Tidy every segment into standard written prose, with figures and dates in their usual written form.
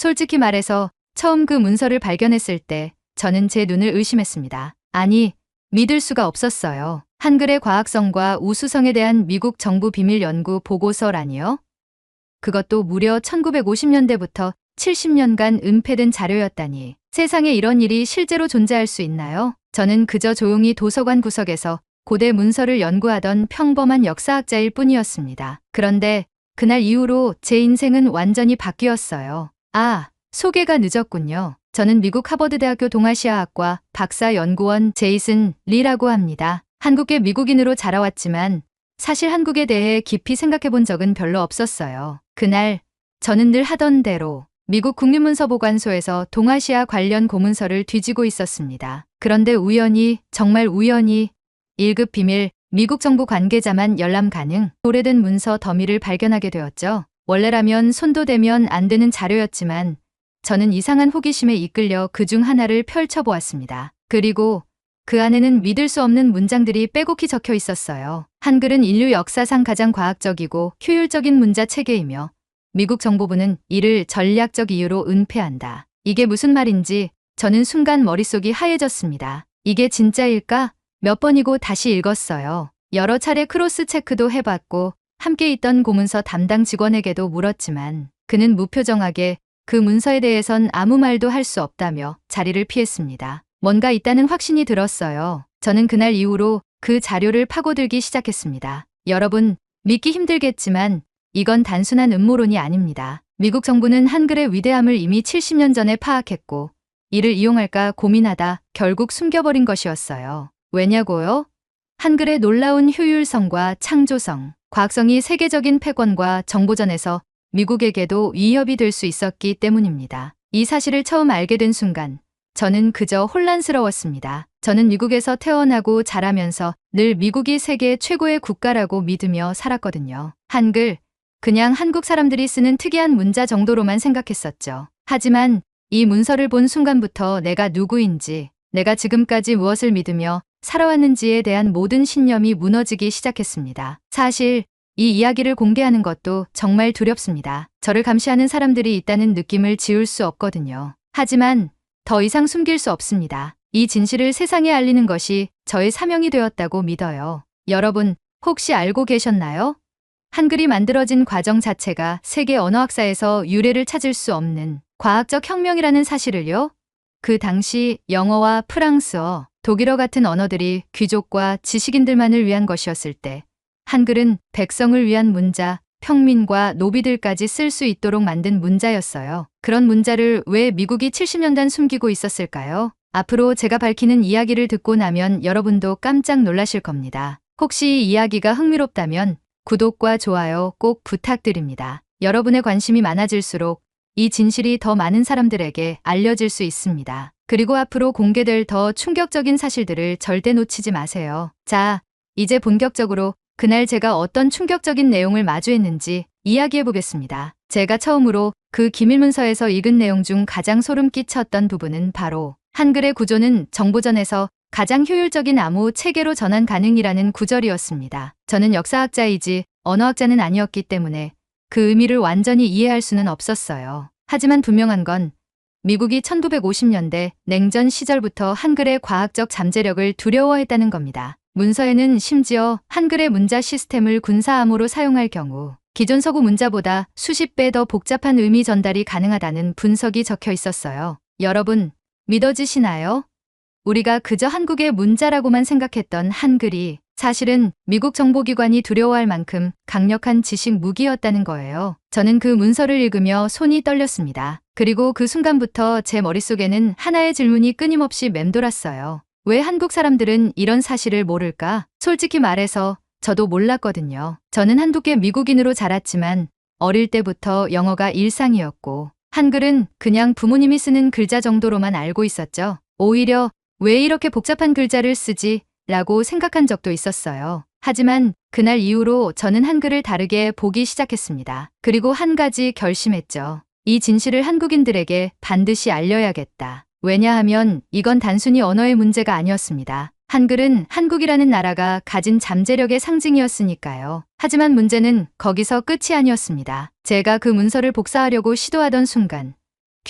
솔직히 말해서 처음 그 문서를 발견했을 때 저는 제 눈을 의심했습니다. 아니, 믿을 수가 없었어요. 한글의 과학성과 우수성에 대한 미국 정부 비밀 연구 보고서라니요? 그것도 무려 1950년대부터 70년간 은폐된 자료였다니. 세상에 이런 일이 실제로 존재할 수 있나요? 저는 그저 조용히 도서관 구석에서 고대 문서를 연구하던 평범한 역사학자일 뿐이었습니다. 그런데 그날 이후로 제 인생은 완전히 바뀌었어요. 아, 소개가 늦었군요. 저는 미국 하버드대학교 동아시아학과 박사 연구원 제이슨 리라고 합니다. 한국계 미국인으로 자라왔지만 사실 한국에 대해 깊이 생각해 본 적은 별로 없었어요. 그날 저는 늘 하던 대로 미국 국립문서보관소에서 동아시아 관련 고문서를 뒤지고 있었습니다. 그런데 우연히, 정말 우연히 1급 비밀, 미국 정부 관계자만 열람 가능 오래된 문서 더미를 발견하게 되었죠. 원래라면 손도 대면 안 되는 자료였지만 저는 이상한 호기심에 이끌려 그중 하나를 펼쳐보았습니다. 그리고 그 안에는 믿을 수 없는 문장들이 빼곡히 적혀 있었어요. 한글은 인류 역사상 가장 과학적이고 효율적인 문자 체계이며 미국 정보부는 이를 전략적 이유로 은폐한다. 이게 무슨 말인지 저는 순간 머릿속이 하얘졌습니다. 이게 진짜일까? 몇 번이고 다시 읽었어요. 여러 차례 크로스 체크도 해봤고 함께 있던 고문서 담당 직원에게도 물었지만 그는 무표정하게 그 문서에 대해선 아무 말도 할 수 없다며 자리를 피했습니다. 뭔가 있다는 확신이 들었어요. 저는 그날 이후로 그 자료를 파고들기 시작했습니다. 여러분, 믿기 힘들겠지만 이건 단순한 음모론이 아닙니다. 미국 정부는 한글의 위대함을 이미 70년 전에 파악했고 이를 이용할까 고민하다 결국 숨겨버린 것이었어요. 왜냐고요? 한글의 놀라운 효율성과 창조성, 과학성이 세계적인 패권과 정보전에서 미국에게도 위협이 될 수 있었기 때문입니다. 이 사실을 처음 알게 된 순간 저는 그저 혼란스러웠습니다. 저는 미국에서 태어나고 자라면서 늘 미국이 세계 최고의 국가라고 믿으며 살았거든요. 한글, 그냥 한국 사람들이 쓰는 특이한 문자 정도로만 생각했었죠. 하지만 이 문서를 본 순간부터 내가 누구인지, 내가 지금까지 무엇을 믿으며 살아왔는지에 대한 모든 신념이 무너지기 시작했습니다. 사실 이 이야기를 공개하는 것도 정말 두렵습니다. 저를 감시하는 사람들이 있다는 느낌을 지울 수 없거든요. 하지만 더 이상 숨길 수 없습니다. 이 진실을 세상에 알리는 것이 저의 사명이 되었다고 믿어요. 여러분, 혹시 알고 계셨나요? 한글이 만들어진 과정 자체가 세계 언어학사에서 유래를 찾을 수 없는 과학적 혁명이라는 사실을요? 그 당시 영어와 프랑스어, 독일어 같은 언어들이 귀족과 지식인들만을 위한 것이었을 때 한글은 백성을 위한 문자, 평민과 노비들까지 쓸 수 있도록 만든 문자였어요. 그런 문자를 왜 미국이 70년간 숨기고 있었을까요? 앞으로 제가 밝히는 이야기를 듣고 나면 여러분도 깜짝 놀라실 겁니다. 혹시 이 이야기가 흥미롭다면 구독과 좋아요 꼭 부탁드립니다. 여러분의 관심이 많아질수록 이 진실이 더 많은 사람들에게 알려질 수 있습니다. 그리고 앞으로 공개될 더 충격적인 사실들을 절대 놓치지 마세요. 자, 이제 본격적으로 그날 제가 어떤 충격적인 내용을 마주했는지 이야기해 보겠습니다. 제가 처음으로 그 기밀문서에서 읽은 내용 중 가장 소름 끼쳤던 부분은 바로 한글의 구조는 정보전에서 가장 효율적인 암호 체계로 전환 가능이라는 구절이었습니다. 저는 역사학자이지 언어학자는 아니었기 때문에 그 의미를 완전히 이해할 수는 없었어요. 하지만 분명한 건 미국이 1950년대 냉전 시절부터 한글의 과학적 잠재력을 두려워했다는 겁니다. 문서에는 심지어 한글의 문자 시스템을 군사암호로 사용할 경우 기존 서구 문자보다 수십 배 더 복잡한 의미 전달이 가능하다는 분석이 적혀 있었어요. 여러분, 믿어지시나요? 우리가 그저 한국의 문자라고만 생각했던 한글이 사실은 미국 정보기관이 두려워할 만큼 강력한 지식 무기였다는 거예요. 저는 그 문서를 읽으며 손이 떨렸습니다. 그리고 그 순간부터 제 머릿속에는 하나의 질문이 끊임없이 맴돌았어요. 왜 한국 사람들은 이런 사실을 모를까? 솔직히 말해서 저도 몰랐거든요. 저는 한국계 미국인으로 자랐지만 어릴 때부터 영어가 일상이었고 한글은 그냥 부모님이 쓰는 글자 정도로만 알고 있었죠. 오히려 왜 이렇게 복잡한 글자를 쓰지? 라고 생각한 적도 있었어요. 하지만 그날 이후로 저는 한글을 다르게 보기 시작했습니다. 그리고 한 가지 결심했죠. 이 진실을 한국인들에게 반드시 알려야겠다. 왜냐하면 이건 단순히 언어의 문제가 아니었습니다. 한글은 한국이라는 나라가 가진 잠재력의 상징이었으니까요. 하지만 문제는 거기서 끝이 아니었습니다. 제가 그 문서를 복사하려고 시도하던 순간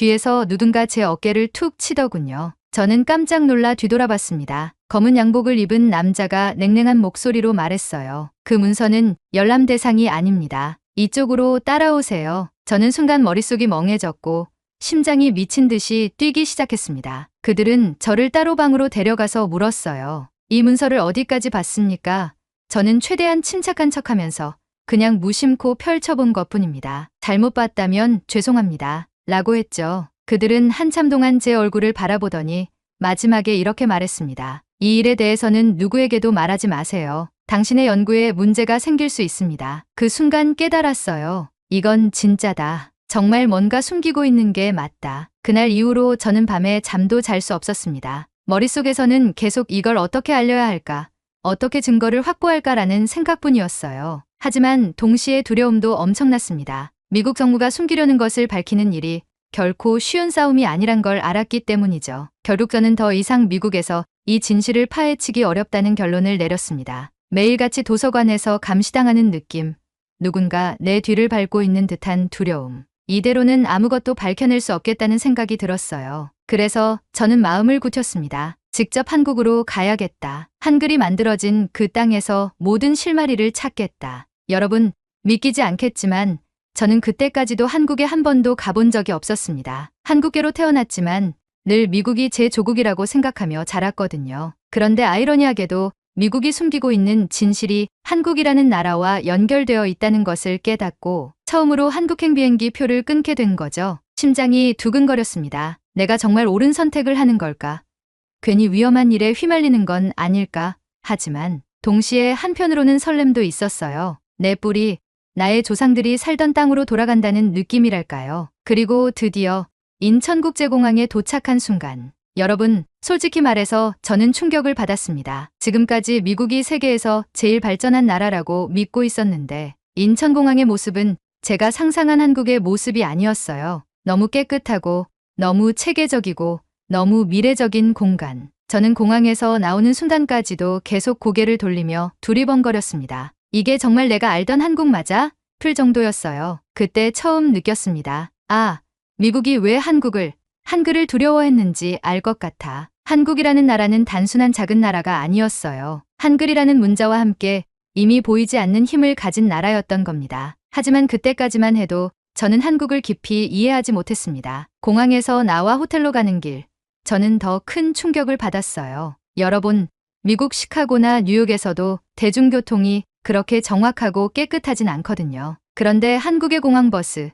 귀에서 누군가 제 어깨를 툭 치더군요. 저는 깜짝 놀라 뒤돌아봤습니다. 검은 양복을 입은 남자가 냉랭한 목소리로 말했어요. 그 문서는 열람 대상이 아닙니다. 이쪽으로 따라오세요. 저는 순간 머릿속이 멍해졌고 심장이 미친 듯이 뛰기 시작했습니다. 그들은 저를 따로 방으로 데려가서 물었어요. 이 문서를 어디까지 봤습니까? 저는 최대한 침착한 척하면서 그냥 무심코 펼쳐본 것뿐입니다. 잘못 봤다면 죄송합니다. 라고 했죠. 그들은 한참 동안 제 얼굴을 바라보더니 마지막에 이렇게 말했습니다. 이 일에 대해서는 누구에게도 말하지 마세요. 당신의 연구에 문제가 생길 수 있습니다. 그 순간 깨달았어요. 이건 진짜다. 정말 뭔가 숨기고 있는 게 맞다. 그날 이후로 저는 밤에 잠도 잘 수 없었습니다. 머릿속에서는 계속 이걸 어떻게 알려야 할까? 어떻게 증거를 확보할까라는 생각뿐이었어요. 하지만 동시에 두려움도 엄청났습니다. 미국 정부가 숨기려는 것을 밝히는 일이 결코 쉬운 싸움이 아니란 걸 알았기 때문이죠. 결국 저는 더 이상 미국에서 이 진실을 파헤치기 어렵다는 결론을 내렸습니다. 매일같이 도서관에서 감시당하는 느낌, 누군가 내 뒤를 밟고 있는 듯한 두려움. 이대로는 아무것도 밝혀낼 수 없겠다는 생각이 들었어요. 그래서 저는 마음을 굳혔습니다. 직접 한국으로 가야겠다. 한글이 만들어진 그 땅에서 모든 실마리를 찾겠다. 여러분, 믿기지 않겠지만 저는 그때까지도 한국에 한 번도 가본 적이 없었습니다. 한국계로 태어났지만 늘 미국이 제 조국이라고 생각하며 자랐거든요. 그런데 아이러니하게도 미국이 숨기고 있는 진실이 한국이라는 나라와 연결되어 있다는 것을 깨닫고 처음으로 한국행 비행기 표를 끊게 된 거죠. 심장이 두근거렸습니다. 내가 정말 옳은 선택을 하는 걸까? 괜히 위험한 일에 휘말리는 건 아닐까? 하지만 동시에 한편으로는 설렘도 있었어요. 내 뿌리, 나의 조상들이 살던 땅으로 돌아간다는 느낌이랄까요. 그리고 드디어 인천국제공항에 도착한 순간, 여러분, 솔직히 말해서 저는 충격을 받았습니다. 지금까지 미국이 세계에서 제일 발전한 나라라고 믿고 있었는데 인천공항의 모습은 제가 상상한 한국의 모습이 아니었어요. 너무 깨끗하고 너무 체계적이고 너무 미래적인 공간. 저는 공항에서 나오는 순간까지도 계속 고개를 돌리며 두리번거렸습니다. 이게 정말 내가 알던 한국 맞아? 풀 정도였어요. 그때 처음 느꼈습니다. 아, 미국이 왜 한글을 두려워했는지 알 것 같아. 한국이라는 나라는 단순한 작은 나라가 아니었어요. 한글이라는 문자와 함께 이미 보이지 않는 힘을 가진 나라였던 겁니다. 하지만 그때까지만 해도 저는 한국을 깊이 이해하지 못했습니다. 공항에서 나와 호텔로 가는 길, 저는 더 큰 충격을 받았어요. 여러분, 미국 시카고나 뉴욕에서도 대중교통이 그렇게 정확하고 깨끗하진 않거든요. 그런데 한국의 공항버스,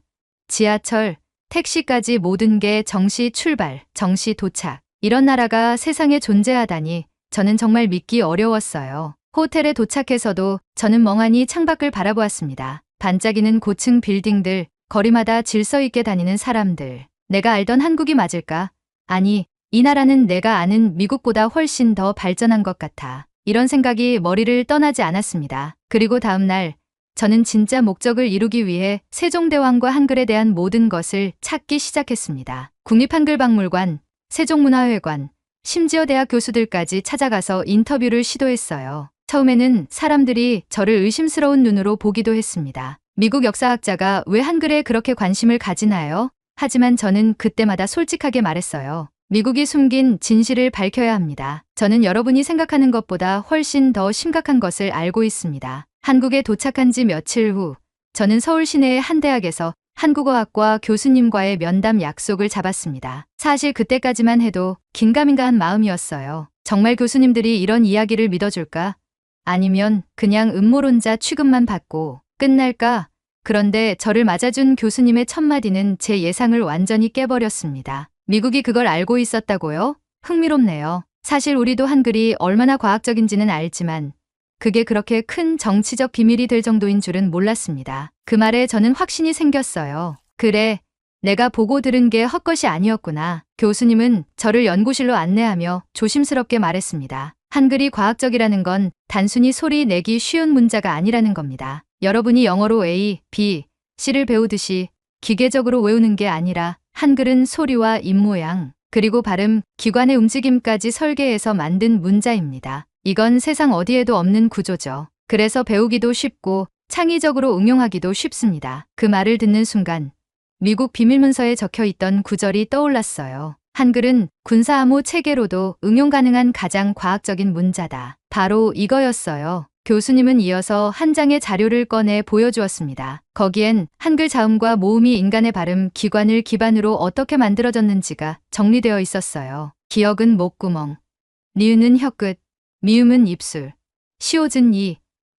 지하철, 택시까지 모든 게 정시 출발, 정시 도착. 이런 나라가 세상에 존재하다니 저는 정말 믿기 어려웠어요. 호텔에 도착해서도 저는 멍하니 창밖을 바라보았습니다. 반짝이는 고층 빌딩들, 거리마다 질서 있게 다니는 사람들. 내가 알던 한국이 맞을까? 아니, 이 나라는 내가 아는 미국보다 훨씬 더 발전한 것 같아. 이런 생각이 머리를 떠나지 않았습니다. 그리고 다음 날, 저는 진짜 목적을 이루기 위해 세종대왕과 한글에 대한 모든 것을 찾기 시작했습니다. 국립한글박물관, 세종문화회관, 심지어 대학 교수들까지 찾아가서 인터뷰를 시도했어요. 처음에는 사람들이 저를 의심스러운 눈으로 보기도 했습니다. 미국 역사학자가 왜 한글에 그렇게 관심을 가지나요? 하지만 저는 그때마다 솔직하게 말했어요. 미국이 숨긴 진실을 밝혀야 합니다. 저는 여러분이 생각하는 것보다 훨씬 더 심각한 것을 알고 있습니다. 한국에 도착한 지 며칠 후, 저는 서울 시내의 한 대학에서 한국어학과 교수님과의 면담 약속을 잡았습니다. 사실 그때까지만 해도 긴가민가한 마음이었어요. 정말 교수님들이 이런 이야기를 믿어줄까? 아니면 그냥 음모론자 취급만 받고 끝날까? 그런데 저를 맞아준 교수님의 첫마디는 제 예상을 완전히 깨버렸습니다. 미국이 그걸 알고 있었다고요? 흥미롭네요. 사실 우리도 한글이 얼마나 과학적인지는 알지만 그게 그렇게 큰 정치적 비밀이 될 정도인 줄은 몰랐습니다. 그 말에 저는 확신이 생겼어요. 그래, 내가 보고 들은 게 헛것이 아니었구나. 교수님은 저를 연구실로 안내하며 조심스럽게 말했습니다. 한글이 과학적이라는 건 단순히 소리 내기 쉬운 문자가 아니라는 겁니다. 여러분이 영어로 A, B, C를 배우듯이 기계적으로 외우는 게 아니라 한글은 소리와 입모양, 그리고 발음, 기관의 움직임까지 설계해서 만든 문자입니다. 이건 세상 어디에도 없는 구조죠. 그래서 배우기도 쉽고 창의적으로 응용하기도 쉽습니다. 그 말을 듣는 순간 미국 비밀문서에 적혀 있던 구절이 떠올랐어요. 한글은 군사암호 체계로도 응용 가능한 가장 과학적인 문자다. 바로 이거였어요. 교수님은 이어서 한 장의 자료를 꺼내 보여주었습니다. 거기엔 한글 자음과 모음이 인간의 발음 기관을 기반으로 어떻게 만들어졌는지가 정리되어 있었어요. 기역은 목구멍, 니은은 혀끝, 미음은 입술, 시옷은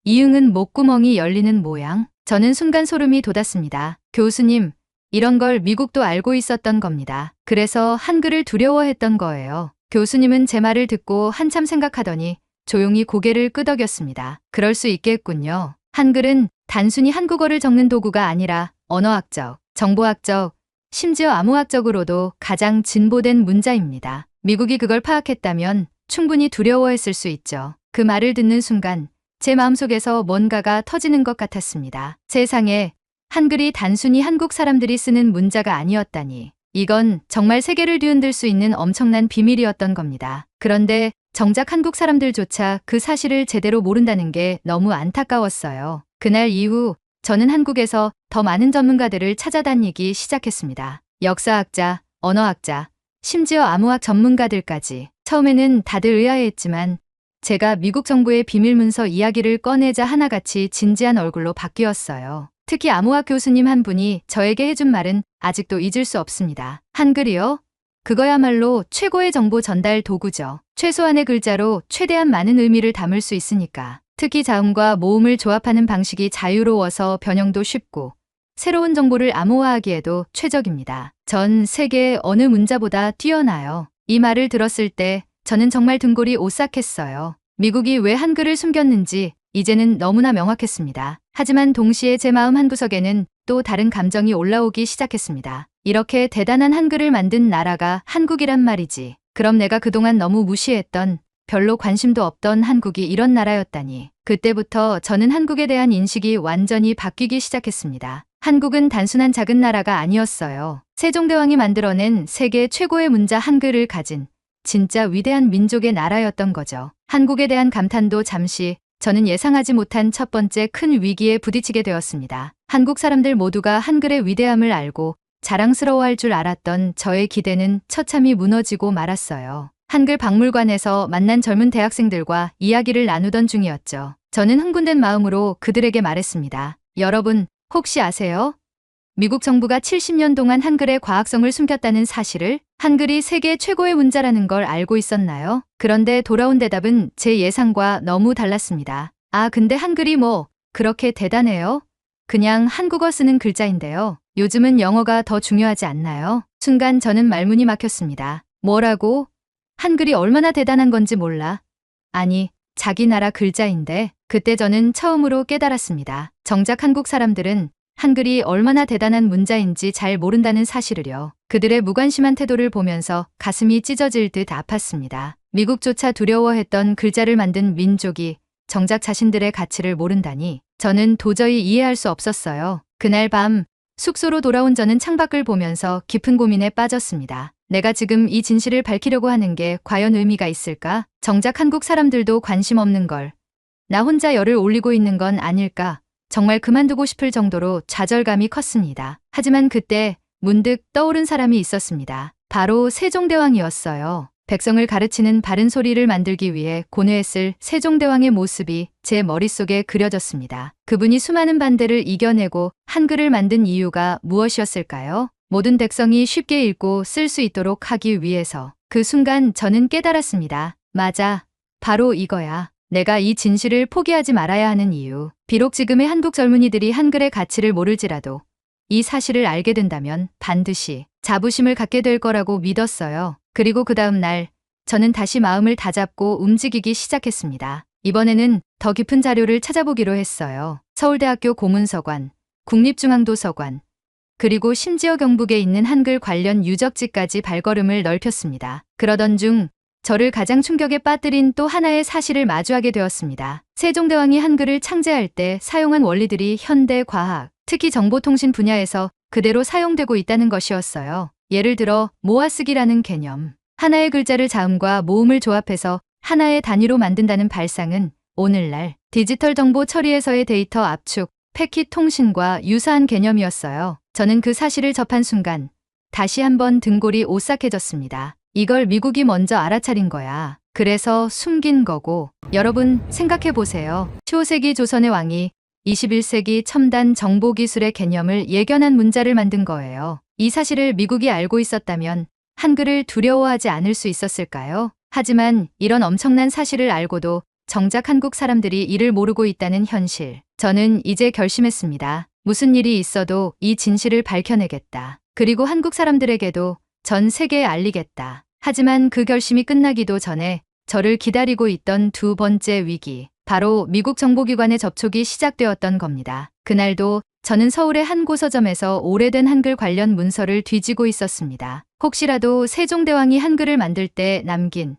이응은 목구멍이 열리는 모양. 저는 순간 소름이 돋았습니다. 교수님, 이런 걸 미국도 알고 있었던 겁니다. 그래서 한글을 두려워했던 거예요. 교수님은 제 말을 듣고 한참 생각하더니 조용히 고개를 끄덕였습니다. 그럴 수 있겠군요. 한글은 단순히 한국어를 적는 도구가 아니라 언어학적, 정보학적, 심지어 암호학적으로도 가장 진보된 문자입니다. 미국이 그걸 파악했다면 충분히 두려워했을 수 있죠. 그 말을 듣는 순간 제 마음속에서 뭔가가 터지는 것 같았습니다. 세상에 한글이 단순히 한국 사람들이 쓰는 문자가 아니었다니. 이건 정말 세계를 뒤흔들 수 있는 엄청난 비밀이었던 겁니다. 그런데 정작 한국 사람들조차 그 사실을 제대로 모른다는 게 너무 안타까웠어요. 그날 이후 저는 한국에서 더 많은 전문가들을 찾아다니기 시작했습니다. 역사학자, 언어학자, 심지어 암호학 전문가들까지. 처음에는 다들 의아해했지만 제가 미국 정부의 비밀문서 이야기를 꺼내자 하나같이 진지한 얼굴로 바뀌었어요. 특히 암호학 교수님 한 분이 저에게 해준 말은 아직도 잊을 수 없습니다. 한글이요? 그거야말로 최고의 정보 전달 도구죠. 최소한의 글자로 최대한 많은 의미를 담을 수 있으니까. 특히 자음과 모음을 조합하는 방식이 자유로워서 변형도 쉽고 새로운 정보를 암호화하기에도 최적입니다. 전 세계의 어느 문자보다 뛰어나요. 이 말을 들었을 때 저는 정말 등골이 오싹했어요. 미국이 왜 한글을 숨겼는지 이제는 너무나 명확했습니다. 하지만 동시에 제 마음 한구석에는 또 다른 감정이 올라오기 시작했습니다. 이렇게 대단한 한글을 만든 나라가 한국이란 말이지. 그럼 내가 그동안 너무 무시했던, 별로 관심도 없던 한국이 이런 나라였다니. 그때부터 저는 한국에 대한 인식이 완전히 바뀌기 시작했습니다. 한국은 단순한 작은 나라가 아니었어요. 세종대왕이 만들어낸 세계 최고의 문자 한글을 가진 진짜 위대한 민족의 나라였던 거죠. 한국에 대한 감탄도 잠시, 저는 예상하지 못한 첫 번째 큰 위기에 부딪히게 되었습니다. 한국 사람들 모두가 한글의 위대함을 알고 자랑스러워할 줄 알았던 저의 기대는 처참히 무너지고 말았어요. 한글 박물관에서 만난 젊은 대학생들과 이야기를 나누던 중이었죠. 저는 흥분된 마음으로 그들에게 말했습니다. 여러분, 혹시 아세요? 미국 정부가 70년 동안 한글의 과학성을 숨겼다는 사실을? 한글이 세계 최고의 문자라는 걸 알고 있었나요? 그런데 돌아온 대답은 제 예상과 너무 달랐습니다. 아, 근데 한글이 뭐 그렇게 대단해요? 그냥 한국어 쓰는 글자인데요. 요즘은 영어가 더 중요하지 않나요? 순간 저는 말문이 막혔습니다. 뭐라고? 한글이 얼마나 대단한 건지 몰라. 아니, 자기 나라 글자인데. 그때 저는 처음으로 깨달았습니다. 정작 한국 사람들은 한글이 얼마나 대단한 문자인지 잘 모른다는 사실을요. 그들의 무관심한 태도를 보면서 가슴이 찢어질 듯 아팠습니다. 미국조차 두려워했던 글자를 만든 민족이 정작 자신들의 가치를 모른다니 저는 도저히 이해할 수 없었어요. 그날 밤 숙소로 돌아온 저는 창밖을 보면서 깊은 고민에 빠졌습니다. 내가 지금 이 진실을 밝히려고 하는 게 과연 의미가 있을까? 정작 한국 사람들도 관심 없는 걸. 나 혼자 열을 올리고 있는 건 아닐까? 정말 그만두고 싶을 정도로 좌절감이 컸습니다. 하지만 그때 문득 떠오른 사람이 있었습니다. 바로 세종대왕이었어요. 백성을 가르치는 바른 소리를 만들기 위해 고뇌했을 세종대왕의 모습이 제 머릿속에 그려졌습니다. 그분이 수많은 반대를 이겨내고 한글을 만든 이유가 무엇이었을까요? 모든 백성이 쉽게 읽고 쓸 수 있도록 하기 위해서. 그 순간 저는 깨달았습니다. 맞아. 바로 이거야. 내가 이 진실을 포기하지 말아야 하는 이유. 비록 지금의 한국 젊은이들이 한글의 가치를 모를지라도 이 사실을 알게 된다면 반드시 자부심을 갖게 될 거라고 믿었어요. 그리고 그 다음 날 저는 다시 마음을 다잡고 움직이기 시작했습니다. 이번에는 더 깊은 자료를 찾아보기로 했어요. 서울대학교 고문서관, 국립중앙도서관, 그리고 심지어 경북에 있는 한글 관련 유적지까지 발걸음을 넓혔습니다. 그러던 중 저를 가장 충격에 빠뜨린 또 하나의 사실을 마주하게 되었습니다. 세종대왕이 한글을 창제할 때 사용한 원리들이 현대 과학, 특히 정보통신 분야에서 그대로 사용되고 있다는 것이었어요. 예를 들어 모아쓰기라는 개념. 하나의 글자를 자음과 모음을 조합해서 하나의 단위로 만든다는 발상은 오늘날 디지털 정보 처리에서의 데이터 압축, 패킷 통신과 유사한 개념이었어요. 저는 그 사실을 접한 순간 다시 한번 등골이 오싹해졌습니다. 이걸 미국이 먼저 알아차린 거야. 그래서 숨긴 거고. 여러분 생각해 보세요. 15세기 조선의 왕이 21세기 첨단 정보기술의 개념을 예견한 문자를 만든 거예요. 이 사실을 미국이 알고 있었다면 한글을 두려워하지 않을 수 있었을까요? 하지만 이런 엄청난 사실을 알고도 정작 한국 사람들이 이를 모르고 있다는 현실. 저는 이제 결심했습니다. 무슨 일이 있어도 이 진실을 밝혀내겠다. 그리고 한국 사람들에게도 전 세계에 알리겠다. 하지만 그 결심이 끝나기도 전에 저를 기다리고 있던 두 번째 위기. 바로 미국 정보기관의 접촉이 시작되었던 겁니다. 그날도 저는 서울의 한 고서점에서 오래된 한글 관련 문서를 뒤지고 있었습니다. 혹시라도 세종대왕이 한글을 만들 때 남긴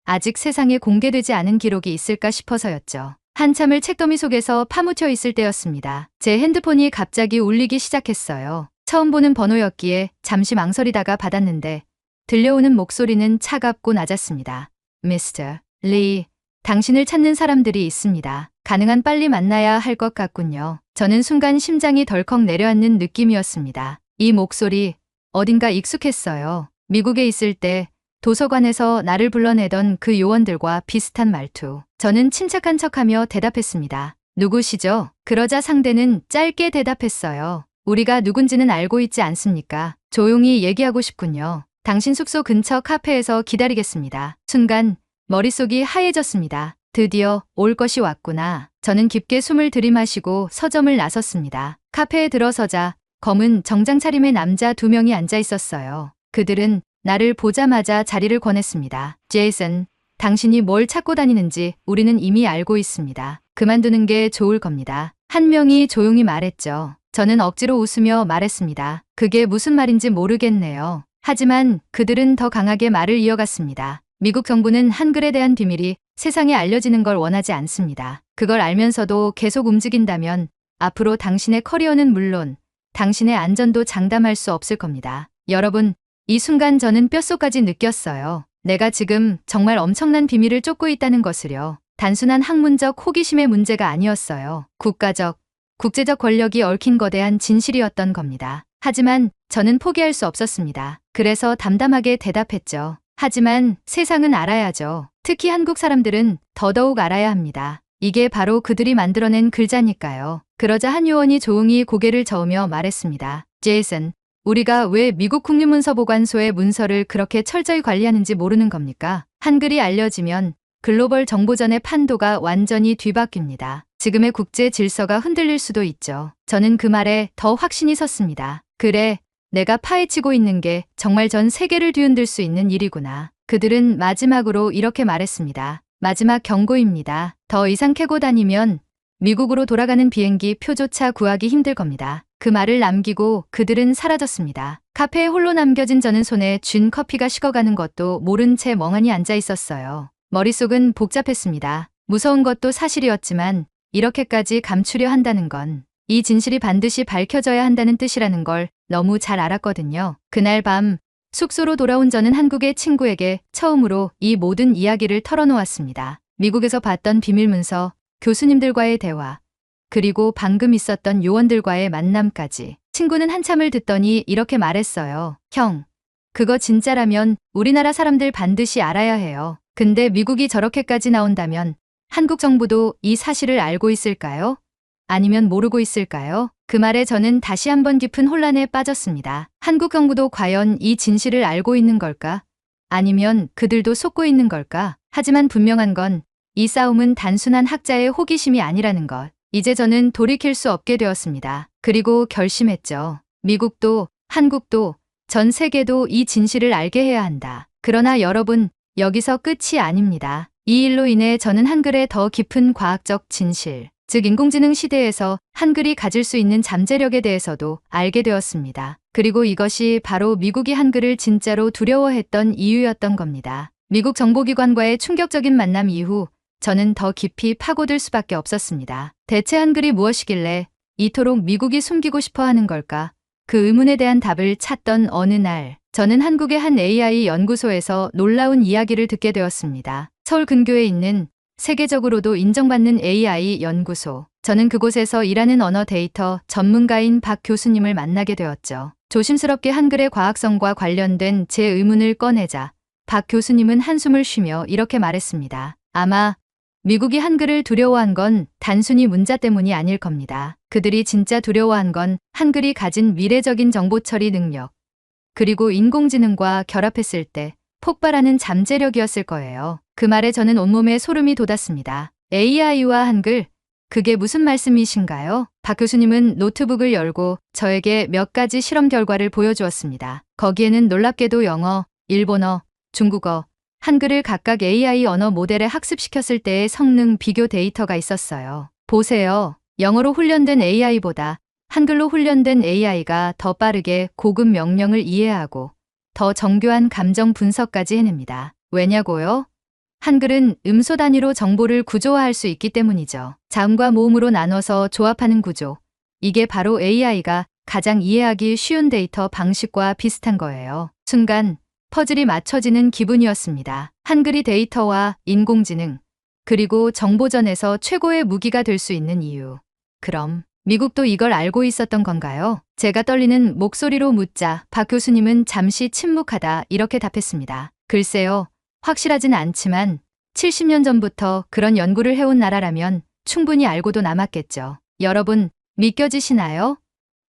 아직 세상에 공개되지 않은 기록이 있을까 싶어서였죠. 한참을 책더미 속에서 파묻혀 있을 때였습니다. 제 핸드폰이 갑자기 울리기 시작했어요. 처음 보는 번호였기에 잠시 망설이다가 받았는데 들려오는 목소리는 차갑고 낮았습니다. 미스터 리, 당신을 찾는 사람들이 있습니다. 가능한 빨리 만나야 할 것 같군요. 저는 순간 심장이 덜컥 내려앉는 느낌이었습니다. 이 목소리 어딘가 익숙했어요. 미국에 있을 때 도서관에서 나를 불러내던 그 요원들과 비슷한 말투. 저는 침착한 척하며 대답했습니다. 누구시죠? 그러자 상대는 짧게 대답했어요. 우리가 누군지는 알고 있지 않습니까? 조용히 얘기하고 싶군요. 당신 숙소 근처 카페에서 기다리겠습니다. 순간 머릿속이 하얘졌습니다. 드디어 올 것이 왔구나. 저는 깊게 숨을 들이마시고 서점을 나섰습니다. 카페에 들어서자 검은 정장 차림의 남자 두 명이 앉아 있었어요. 그들은 나를 보자마자 자리를 권했습니다. 제이슨, 당신이 뭘 찾고 다니는지 우리는 이미 알고 있습니다. 그만두는 게 좋을 겁니다. 한 명이 조용히 말했죠. 저는 억지로 웃으며 말했습니다. 그게 무슨 말인지 모르겠네요. 하지만 그들은 더 강하게 말을 이어갔습니다. 미국 정부는 한글에 대한 비밀이 세상에 알려지는 걸 원하지 않습니다. 그걸 알면서도 계속 움직인다면 앞으로 당신의 커리어는 물론 당신의 안전도 장담할 수 없을 겁니다. 여러분, 이 순간 저는 뼛속까지 느꼈어요. 내가 지금 정말 엄청난 비밀을 쫓고 있다는 것을요. 단순한 학문적 호기심의 문제가 아니었어요. 국가적, 국제적 권력이 얽힌 거대한 진실이었던 겁니다. 하지만 저는 포기할 수 없었습니다. 그래서 담담하게 대답했죠. 하지만 세상은 알아야죠. 특히 한국 사람들은 더더욱 알아야 합니다. 이게 바로 그들이 만들어낸 글자니까요. 그러자 한 요원이 조용히 고개를 저으며 말했습니다. 제이슨, 우리가 왜 미국 국립문서보관소의 문서를 그렇게 철저히 관리하는지 모르는 겁니까? 한글이 알려지면 글로벌 정보전의 판도가 완전히 뒤바뀝니다. 지금의 국제 질서가 흔들릴 수도 있죠. 저는 그 말에 더 확신이 섰습니다. 그래, 내가 파헤치고 있는 게 정말 전 세계를 뒤흔들 수 있는 일이구나. 그들은 마지막으로 이렇게 말했습니다. 마지막 경고입니다. 더 이상 캐고 다니면 미국으로 돌아가는 비행기 표조차 구하기 힘들 겁니다. 그 말을 남기고 그들은 사라졌습니다. 카페에 홀로 남겨진 저는 손에 쥔 커피가 식어가는 것도 모른 채 멍하니 앉아 있었어요. 머릿속은 복잡했습니다. 무서운 것도 사실이었지만 이렇게까지 감추려 한다는 건 이 진실이 반드시 밝혀져야 한다는 뜻이라는 걸 너무 잘 알았거든요. 그날 밤 숙소로 돌아온 저는 한국의 친구에게 처음으로 이 모든 이야기를 털어놓았습니다. 미국에서 봤던 비밀문서, 교수님들과의 대화, 그리고 방금 있었던 요원들과의 만남까지. 친구는 한참을 듣더니 이렇게 말했어요. 형, 그거 진짜라면 우리나라 사람들 반드시 알아야 해요. 근데 미국이 저렇게까지 나온다면 한국 정부도 이 사실을 알고 있을까요? 아니면 모르고 있을까요? 그 말에 저는 다시 한번 깊은 혼란에 빠졌습니다. 한국 정부도 과연 이 진실을 알고 있는 걸까? 아니면 그들도 속고 있는 걸까? 하지만 분명한 건 이 싸움은 단순한 학자의 호기심이 아니라는 것. 이제 저는 돌이킬 수 없게 되었습니다. 그리고 결심했죠. 미국도, 한국도, 전 세계도 이 진실을 알게 해야 한다. 그러나 여러분, 여기서 끝이 아닙니다. 이 일로 인해 저는 한글의 더 깊은 과학적 진실, 즉 인공지능 시대에서 한글이 가질 수 있는 잠재력에 대해서도 알게 되었습니다. 그리고 이것이 바로 미국이 한글을 진짜로 두려워했던 이유였던 겁니다. 미국 정보기관과의 충격적인 만남 이후 저는 더 깊이 파고들 수밖에 없었습니다. 대체 한글이 무엇이길래 이토록 미국이 숨기고 싶어 하는 걸까? 그 의문에 대한 답을 찾던 어느 날, 저는 한국의 한 AI 연구소에서 놀라운 이야기를 듣게 되었습니다. 서울 근교에 있는 세계적으로도 인정받는 AI 연구소. 저는 그곳에서 일하는 언어 데이터 전문가인 박 교수님을 만나게 되었죠. 조심스럽게 한글의 과학성과 관련된 제 의문을 꺼내자 박 교수님은 한숨을 쉬며 이렇게 말했습니다. 아마 미국이 한글을 두려워한 건 단순히 문자 때문이 아닐 겁니다. 그들이 진짜 두려워한 건 한글이 가진 미래적인 정보 처리 능력, 그리고 인공지능과 결합했을 때 폭발하는 잠재력이었을 거예요. 그 말에 저는 온몸에 소름이 돋았습니다. AI와 한글, 그게 무슨 말씀이신가요? 박 교수님은 노트북을 열고 저에게 몇 가지 실험 결과를 보여주었습니다. 거기에는 놀랍게도 영어, 일본어, 중국어, 한글을 각각 AI 언어 모델에 학습시켰을 때의 성능 비교 데이터가 있었어요. 보세요. 영어로 훈련된 AI보다 한글로 훈련된 AI가 더 빠르게 고급 명령을 이해하고 더 정교한 감정 분석까지 해냅니다. 왜냐고요? 한글은 음소 단위로 정보를 구조화할 수 있기 때문이죠. 자음과 모음으로 나눠서 조합하는 구조. 이게 바로 AI가 가장 이해하기 쉬운 데이터 방식과 비슷한 거예요. 순간 퍼즐이 맞춰지는 기분이었습니다. 한글이 데이터와 인공지능, 그리고 정보전에서 최고의 무기가 될 수 있는 이유. 그럼 미국도 이걸 알고 있었던 건가요? 제가 떨리는 목소리로 묻자 박 교수님은 잠시 침묵하다 이렇게 답했습니다. 글쎄요. 확실하진 않지만 70년 전부터 그런 연구를 해온 나라라면 충분히 알고도 남았겠죠. 여러분, 믿겨지시나요?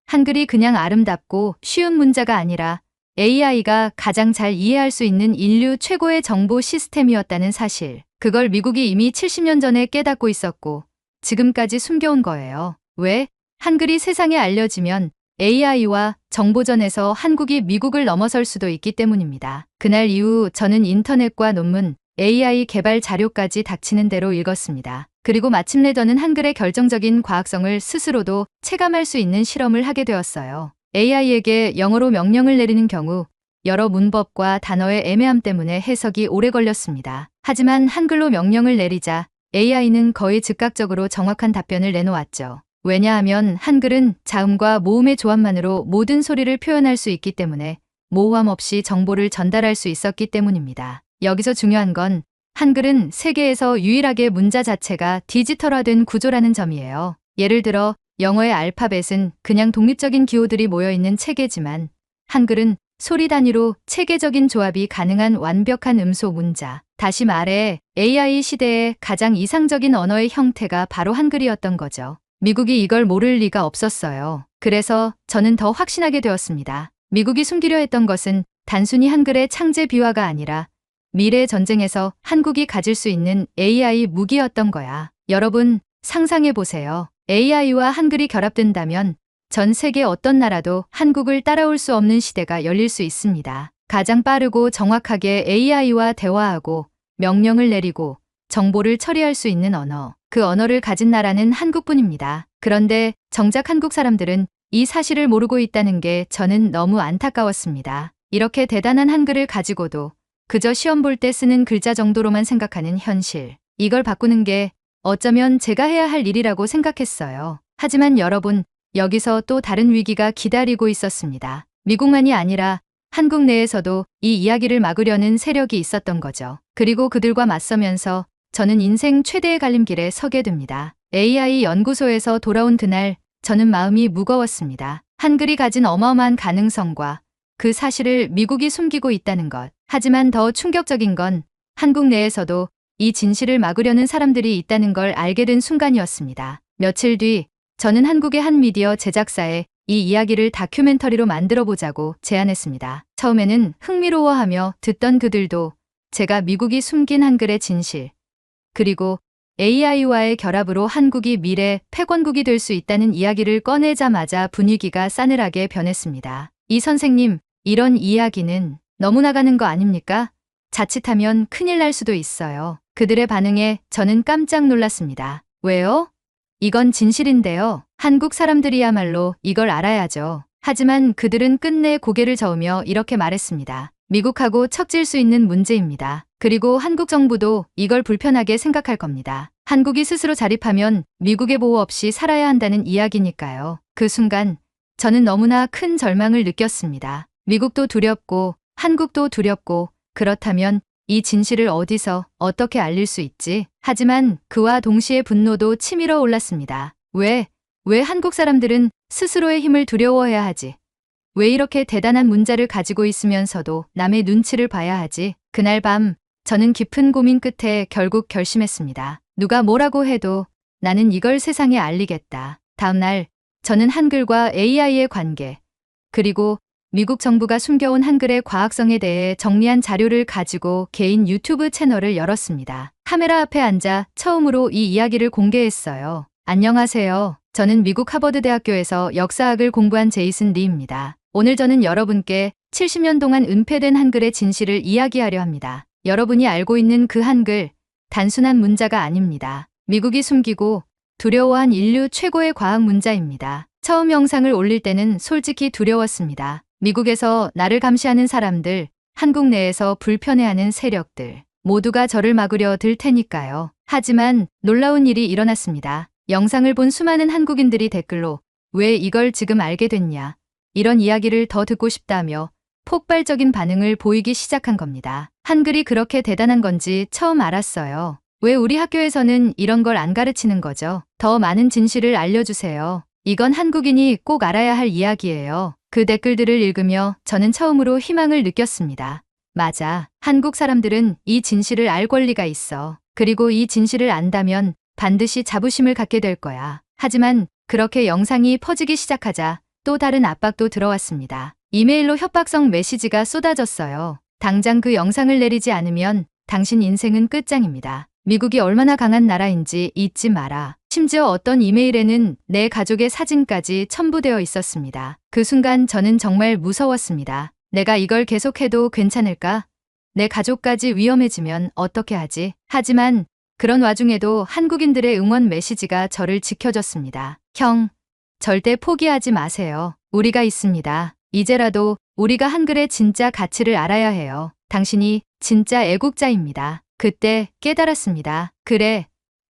한글이 그냥 아름답고 쉬운 문자가 아니라 AI가 가장 잘 이해할 수 있는 인류 최고의 정보 시스템이었다는 사실. 그걸 미국이 이미 70년 전에 깨닫고 있었고 지금까지 숨겨온 거예요. 왜? 한글이 세상에 알려지면 AI와 정보전에서 한국이 미국을 넘어설 수도 있기 때문입니다. 그날 이후 저는 인터넷과 논문, AI 개발 자료까지 닥치는 대로 읽었습니다. 그리고 마침내 저는 한글의 결정적인 과학성을 스스로도 체감할 수 있는 실험을 하게 되었어요. AI에게 영어로 명령을 내리는 경우 여러 문법과 단어의 애매함 때문에 해석이 오래 걸렸습니다. 하지만 한글로 명령을 내리자 AI는 거의 즉각적으로 정확한 답변을 내놓았죠. 왜냐하면 한글은 자음과 모음의 조합만으로 모든 소리를 표현할 수 있기 때문에 모호함 없이 정보를 전달할 수 있었기 때문입니다. 여기서 중요한 건 한글은 세계에서 유일하게 문자 자체가 디지털화된 구조라는 점이에요. 예를 들어 영어의 알파벳은 그냥 독립적인 기호들이 모여있는 체계지만 한글은 소리 단위로 체계적인 조합이 가능한 완벽한 음소 문자. 다시 말해 AI 시대의 가장 이상적인 언어의 형태가 바로 한글이었던 거죠. 미국이 이걸 모를 리가 없었어요. 그래서 저는 더 확신하게 되었습니다. 미국이 숨기려 했던 것은 단순히 한글의 창제 비화가 아니라 미래 전쟁에서 한국이 가질 수 있는 AI 무기였던 거야. 여러분, 상상해 보세요. AI와 한글이 결합된다면 전 세계 어떤 나라도 한국을 따라올 수 없는 시대가 열릴 수 있습니다. 가장 빠르고 정확하게 AI와 대화하고 명령을 내리고 정보를 처리할 수 있는 언어. 그 언어를 가진 나라는 한국뿐입니다. 그런데 정작 한국 사람들은 이 사실을 모르고 있다는 게 저는 너무 안타까웠습니다. 이렇게 대단한 한글을 가지고도 그저 시험 볼 때 쓰는 글자 정도로만 생각하는 현실. 이걸 바꾸는 게 어쩌면 제가 해야 할 일이라고 생각했어요. 하지만 여러분, 여기서 또 다른 위기가 기다리고 있었습니다. 미국만이 아니라 한국 내에서도 이 이야기를 막으려는 세력이 있었던 거죠. 그리고 그들과 맞서면서 저는 인생 최대의 갈림길에 서게 됩니다. AI 연구소에서 돌아온 그날 저는 마음이 무거웠습니다. 한글이 가진 어마어마한 가능성과 그 사실을 미국이 숨기고 있다는 것. 하지만 더 충격적인 건 한국 내에서도 이 진실을 막으려는 사람들이 있다는 걸 알게 된 순간이었습니다. 며칠 뒤 저는 한국의 한 미디어 제작사에 이 이야기를 다큐멘터리로 만들어 보자고 제안했습니다. 처음에는 흥미로워하며 듣던 그들도 제가 미국이 숨긴 한글의 진실, 그리고 AI와의 결합으로 한국이 미래 패권국이 될 수 있다는 이야기를 꺼내자마자 분위기가 싸늘하게 변했습니다. 이 선생님, 이런 이야기는 너무 나가는 거 아닙니까? 자칫하면 큰일 날 수도 있어요. 그들의 반응에 저는 깜짝 놀랐습니다. 왜요? 이건 진실인데요. 한국 사람들이야말로 이걸 알아야죠. 하지만 그들은 끝내 고개를 저으며 이렇게 말했습니다. 미국하고 척질 수 있는 문제입니다. 그리고 한국 정부도 이걸 불편하게 생각할 겁니다. 한국이 스스로 자립하면 미국의 보호 없이 살아야 한다는 이야기니까요. 그 순간 저는 너무나 큰 절망을 느꼈습니다. 미국도 두렵고 한국도 두렵고 그렇다면 이 진실을 어디서 어떻게 알릴 수 있지? 하지만 그와 동시에 분노도 치밀어 올랐습니다. 왜 한국 사람들은 스스로의 힘을 두려워해야 하지? 왜 이렇게 대단한 문자를 가지고 있으면서도 남의 눈치를 봐야 하지? 그날 밤 저는 깊은 고민 끝에 결국 결심했습니다. 누가 뭐라고 해도 나는 이걸 세상에 알리겠다. 다음날 저는 한글과 AI의 관계, 그리고 미국 정부가 숨겨온 한글의 과학성에 대해 정리한 자료를 가지고 개인 유튜브 채널을 열었습니다. 카메라 앞에 앉아 처음으로 이 이야기를 공개했어요. 안녕하세요. 저는 미국 하버드 대학교에서 역사학을 공부한 제이슨 리입니다. 오늘 저는 여러분께 70년 동안 은폐된 한글의 진실을 이야기하려 합니다. 여러분이 알고 있는 그 한글, 단순한 문자가 아닙니다. 미국이 숨기고 두려워한 인류 최고의 과학 문자입니다. 처음 영상을 올릴 때는 솔직히 두려웠습니다. 미국에서 나를 감시하는 사람들, 한국 내에서 불편해하는 세력들, 모두가 저를 막으려 들 테니까요. 하지만 놀라운 일이 일어났습니다. 영상을 본 수많은 한국인들이 댓글로 왜 이걸 지금 알게 됐냐, 이런 이야기를 더 듣고 싶다며 폭발적인 반응을 보이기 시작한 겁니다. 한글이 그렇게 대단한 건지 처음 알았어요. 왜 우리 학교에서는 이런 걸 안 가르치는 거죠? 더 많은 진실을 알려주세요. 이건 한국인이 꼭 알아야 할 이야기예요. 그 댓글들을 읽으며 저는 처음으로 희망을 느꼈습니다. 맞아. 한국 사람들은 이 진실을 알 권리가 있어. 그리고 이 진실을 안다면 반드시 자부심을 갖게 될 거야. 하지만 그렇게 영상이 퍼지기 시작하자 또 다른 압박도 들어왔습니다. 이메일로 협박성 메시지가 쏟아졌어요. 당장 그 영상을 내리지 않으면 당신 인생은 끝장입니다. 미국이 얼마나 강한 나라인지 잊지 마라. 심지어 어떤 이메일에는 내 가족의 사진까지 첨부되어 있었습니다. 그 순간 저는 정말 무서웠습니다. 내가 이걸 계속해도 괜찮을까? 내 가족까지 위험해지면 어떻게 하지? 하지만 그런 와중에도 한국인들의 응원 메시지가 저를 지켜줬습니다. 형, 절대 포기하지 마세요. 우리가 있습니다. 이제라도 우리가 한글의 진짜 가치를 알아야 해요. 당신이 진짜 애국자입니다. 그때 깨달았습니다. 그래,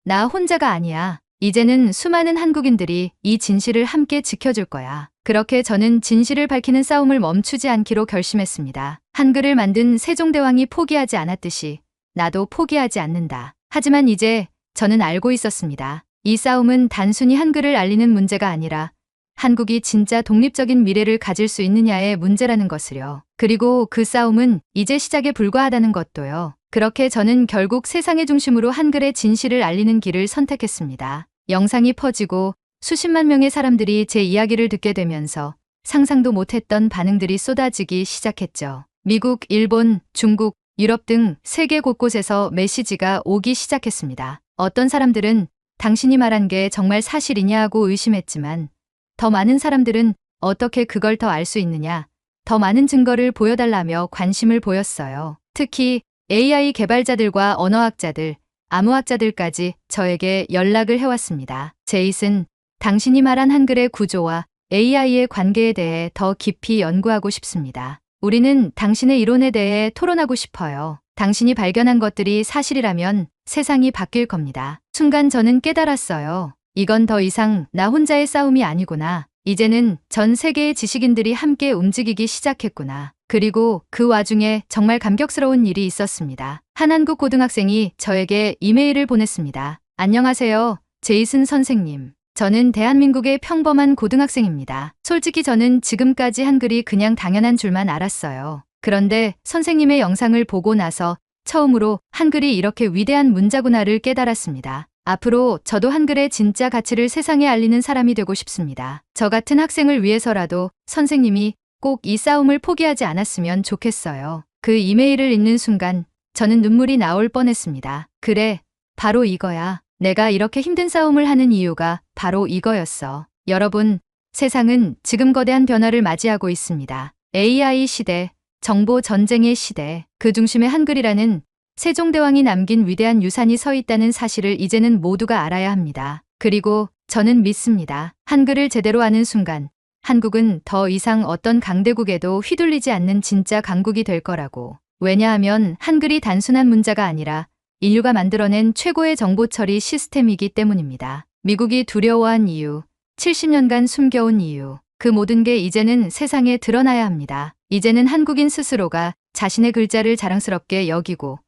나 혼자가 아니야. 이제는 수많은 한국인들이 이 진실을 함께 지켜줄 거야. 그렇게 저는 진실을 밝히는 싸움을 멈추지 않기로 결심했습니다. 한글을 만든 세종대왕이 포기하지 않았듯이 나도 포기하지 않는다. 하지만 이제 저는 알고 있었습니다. 이 싸움은 단순히 한글을 알리는 문제가 아니라 한국이 진짜 독립적인 미래를 가질 수 있느냐의 문제라는 것을요. 그리고 그 싸움은 이제 시작에 불과하다는 것도요. 그렇게 저는 결국 세상의 중심으로 한글의 진실을 알리는 길을 선택했습니다. 영상이 퍼지고 수십만 명의 사람들이 제 이야기를 듣게 되면서 상상도 못했던 반응들이 쏟아지기 시작했죠. 미국, 일본, 중국, 유럽 등 세계 곳곳에서 메시지가 오기 시작했습니다. 어떤 사람들은 당신이 말한 게 정말 사실이냐고 의심했지만 더 많은 사람들은 어떻게 그걸 더 알 수 있느냐, 더 많은 증거를 보여달라며 관심을 보였어요. 특히 AI 개발자들과 언어학자들, 암호학자들까지 저에게 연락을 해왔습니다. 제이슨, 당신이 말한 한글의 구조와 AI의 관계에 대해 더 깊이 연구하고 싶습니다. 우리는 당신의 이론에 대해 토론하고 싶어요. 당신이 발견한 것들이 사실이라면 세상이 바뀔 겁니다. 순간 저는 깨달았어요. 이건 더 이상 나 혼자의 싸움이 아니구나. 이제는 전 세계의 지식인들이 함께 움직이기 시작했구나. 그리고 그 와중에 정말 감격스러운 일이 있었습니다. 한 한국 고등학생이 저에게 이메일을 보냈습니다. 안녕하세요, 제이슨 선생님. 저는 대한민국의 평범한 고등학생입니다. 솔직히 저는 지금까지 한글이 그냥 당연한 줄만 알았어요. 그런데 선생님의 영상을 보고 나서 처음으로 한글이 이렇게 위대한 문자구나를 깨달았습니다. 앞으로 저도 한글의 진짜 가치를 세상에 알리는 사람이 되고 싶습니다. 저 같은 학생을 위해서라도 선생님이 꼭 이 싸움을 포기하지 않았으면 좋겠어요. 그 이메일을 읽는 순간 저는 눈물이 나올 뻔했습니다. 그래, 바로 이거야. 내가 이렇게 힘든 싸움을 하는 이유가 바로 이거였어. 여러분, 세상은 지금 거대한 변화를 맞이하고 있습니다. AI 시대, 정보 전쟁의 시대, 그 중심에 한글이라는 세종대왕이 남긴 위대한 유산이 서 있다는 사실을 이제는 모두가 알아야 합니다. 그리고 저는 믿습니다. 한글을 제대로 아는 순간 한국은 더 이상 어떤 강대국에도 휘둘리지 않는 진짜 강국이 될 거라고. 왜냐하면 한글이 단순한 문자가 아니라 인류가 만들어낸 최고의 정보 처리 시스템이기 때문입니다. 미국이 두려워한 이유, 70년간 숨겨온 이유, 그 모든 게 이제는 세상에 드러나야 합니다. 이제는 한국인 스스로가 자신의 글자를 자랑스럽게 여기고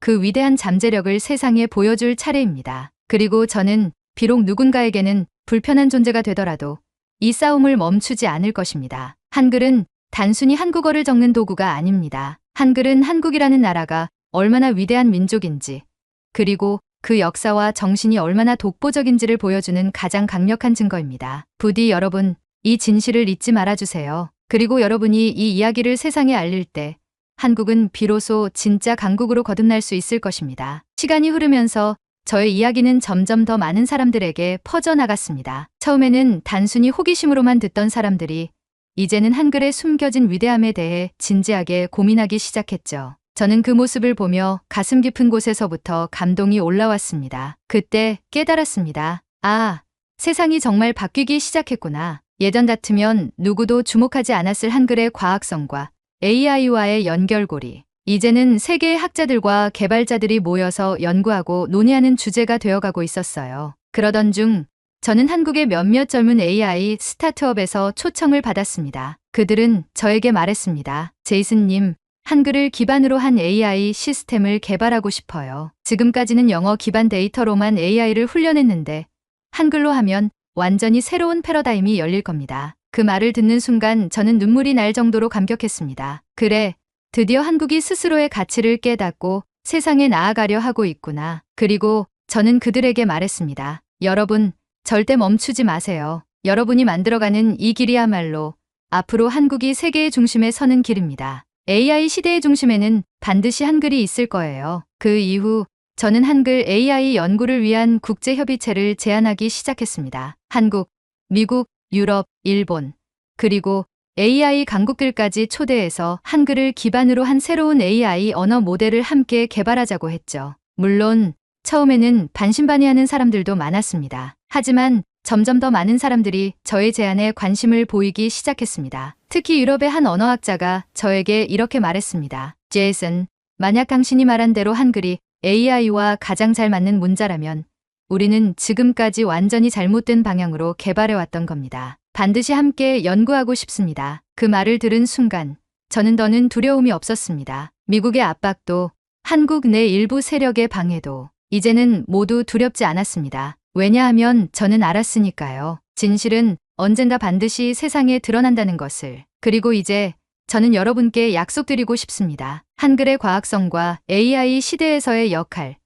그 위대한 잠재력을 세상에 보여줄 차례입니다. 그리고 저는 비록 누군가에게는 불편한 존재가 되더라도 이 싸움을 멈추지 않을 것입니다. 한글은 단순히 한국어를 적는 도구가 아닙니다. 한글은 한국이라는 나라가 얼마나 위대한 민족인지, 그리고 그 역사와 정신이 얼마나 독보적인지를 보여주는 가장 강력한 증거입니다. 부디 여러분, 이 진실을 잊지 말아주세요. 그리고 여러분이 이 이야기를 세상에 알릴 때 한국은 비로소 진짜 강국으로 거듭날 수 있을 것입니다. 시간이 흐르면서 저의 이야기는 점점 더 많은 사람들에게 퍼져나갔습니다. 처음에는 단순히 호기심으로만 듣던 사람들이 이제는 한글의 숨겨진 위대함에 대해 진지하게 고민하기 시작했죠. 저는 그 모습을 보며 가슴 깊은 곳에서부터 감동이 올라왔습니다. 그때 깨달았습니다. 아, 세상이 정말 바뀌기 시작했구나. 예전 같으면 누구도 주목하지 않았을 한글의 과학성과 AI와의 연결고리. 이제는 세계의 학자들과 개발자들이 모여서 연구하고 논의하는 주제가 되어가고 있었어요. 그러던 중 저는 한국의 몇몇 젊은 AI 스타트업에서 초청을 받았습니다. 그들은 저에게 말했습니다. 제이슨님, 한글을 기반으로 한 AI 시스템을 개발하고 싶어요. 지금까지는 영어 기반 데이터로만 AI를 훈련했는데 한글로 하면 완전히 새로운 패러다임이 열릴 겁니다. 그 말을 듣는 순간 저는 눈물이 날 정도로 감격했습니다. 그래, 드디어 한국이 스스로의 가치를 깨닫고 세상에 나아가려 하고 있구나. 그리고 저는 그들에게 말했습니다. 여러분, 절대 멈추지 마세요. 여러분이 만들어가는 이 길이야말로 앞으로 한국이 세계의 중심에 서는 길입니다. AI 시대의 중심에는 반드시 한글이 있을 거예요. 그 이후 저는 한글 AI 연구를 위한 국제협의체를 제안하기 시작했습니다. 한국, 미국, 유럽, 일본, 그리고 AI 강국들까지 초대해서 한글을 기반으로 한 새로운 AI 언어 모델을 함께 개발하자고 했죠. 물론 처음에는 반신반의하는 사람들도 많았습니다. 하지만 점점 더 많은 사람들이 저의 제안에 관심을 보이기 시작했습니다. 특히 유럽의 한 언어학자가 저에게 이렇게 말했습니다. 제이슨, 만약 당신이 말한 대로 한글이 AI와 가장 잘 맞는 문자라면 우리는 지금까지 완전히 잘못된 방향으로 개발해왔던 겁니다. 반드시 함께 연구하고 싶습니다. 그 말을 들은 순간 저는 더는 두려움이 없었습니다. 미국의 압박도, 한국 내 일부 세력의 방해도 이제는 모두 두렵지 않았습니다. 왜냐하면 저는 알았으니까요. 진실은 언젠가 반드시 세상에 드러난다는 것을. 그리고 이제 저는 여러분께 약속드리고 싶습니다. 한글의 과학성과 AI 시대에서의 역할,